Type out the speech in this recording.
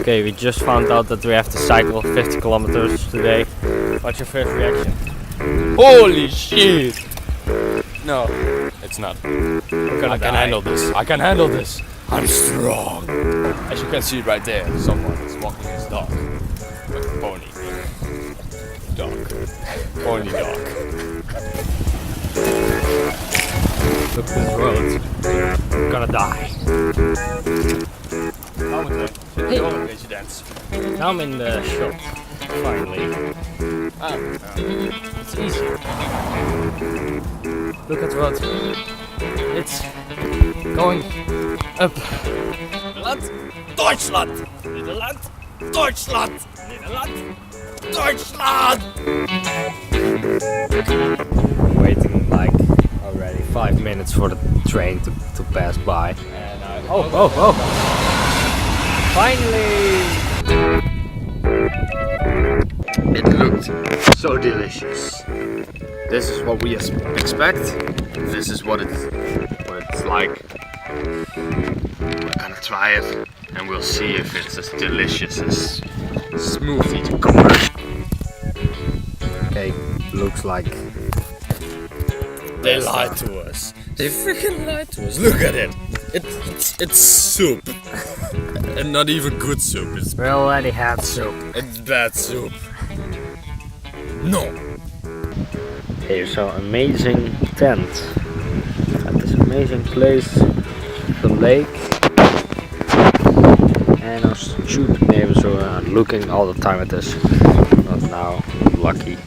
Okay, we just found out that we have to cycle 50 kilometers today. What's your first reaction? Holy shit! No, it's not. I can handle this. I can handle this. I'm strong. As you can see right there, someone is walking his dog. Like a pony. Dog. Pony dog. Look at this road. I'm gonna die. Hey. Now I'm in the shop. Finally. It's easy. Look at the road. It's going up. Nederland, Deutschland! Nederland, Deutschland! Nederland, Deutschland! I'm waiting like already 5 minutes for the train to pass by. And oh! Finally! It looked so delicious. This is what we expect. This is what it's like. We're gonna try it and we'll see if it's as delicious as smoothie to cover. Okay, looks like They lied to us. They freaking lied to us. Look at it. It's soup. And not even good soup. It's we already had soup. bad soup. No. Here's our amazing tent at this amazing place, the lake, and our stupid neighbors who are looking all the time at us. Not now, lucky.